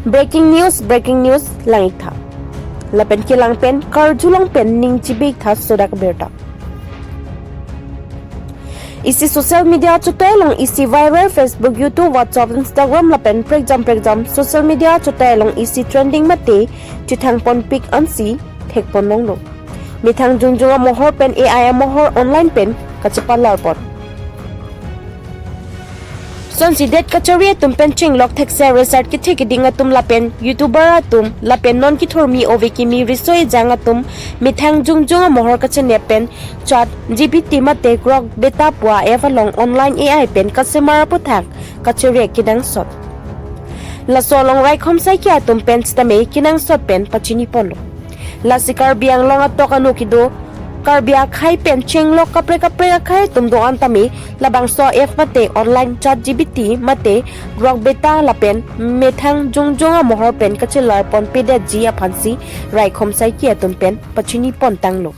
Breaking news langit tha. Lapen kilang pen karjulong pen ning chibik tha sodak berta. Isi social media chotai long isi viral Facebook, YouTube, WhatsApp, Instagram lapen pregjam social media chotai long isi trending mate chithang pon pic ansi thek pon long lo. Mithang jungjunga mohor pen AI mohor online pen kachapalar pon. Son si det kachari tum pen ching lok thek se resart ki thik dinga tum lapen YouTuber tum lapen non ki thormi ove ki mi risoi janga tum mithang jungjunga mohor kachane pen chat GPT mate grok beta pwa evalong online AI pen kasemara puthak kachari kidang sot la solong rai khomsai kya tum pen stame kinang sot pen pachini polo la sikar biang long atok anu kido Karbia khai pen cheng lok kapre khai tum do antami labang so f mate online chat GPT mate grok beta la pen methang jongjong mohor pen kachilar pon pede ji aphansi rai khomsai ki tum pen pachini pon tanglo.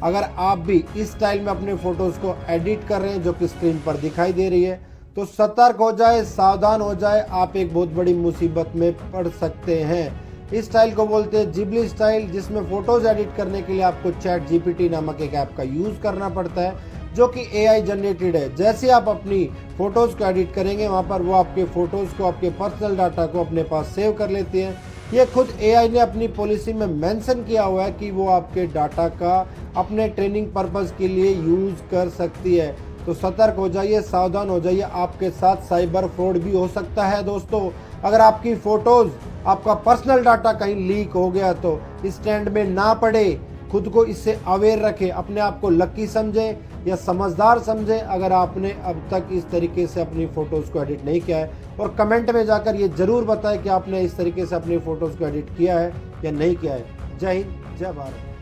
अगर आप भी इस style में अपने photos को edit कर रहे हैं जो कि स्क्रीन पर दिखाई दे रही है तो सतर्क हो जाए, सावधान हो जाए, आप एक बहुत बड़ी मुसीबत में पड़ सकते हैं। इस स्टाइल को बोलते हैं जिबली स्टाइल, जिसमें फोटोज एडिट करने के लिए आपको चैट जीपीटी नामक एक ऐप का यूज करना पड़ता है जो कि एआई जनरेटेड है। जैसे आप अपनी फोटोज को एडिट करेंगे वहां पर वो आपके फोटोज को, आपके पर्सनल डाटा को अपने पास सेव कर लेते हैं। ये खुद एआई ने अपनी पॉलिसी में मेंशन किया हुआ है कि वो आपके डाटा का अपने ट्रेनिंग पर्पस के लिए यूज कर सकती है। तो सतर्क हो जाइए, सावधान हो जाइए, आपके साथ साइबर फ्रॉड भी हो सकता है। दोस्तों, अगर आपकी फोटोज, आपका पर्सनल डाटा कहीं लीक हो गया तो इस ट्रेंड में ना पड़े, खुद को इससे अवेयर रखें, अपने आप को लकी समझें या समझदार समझें अगर आपने अब तक इस तरीके से अपनी फ़ोटोज़ को एडिट नहीं किया है। और कमेंट में जाकर ये ज़रूर बताएं कि आपने इस तरीके से अपनी फ़ोटोज़ को एडिट किया है या नहीं किया है। जय हिंद, जय भारत।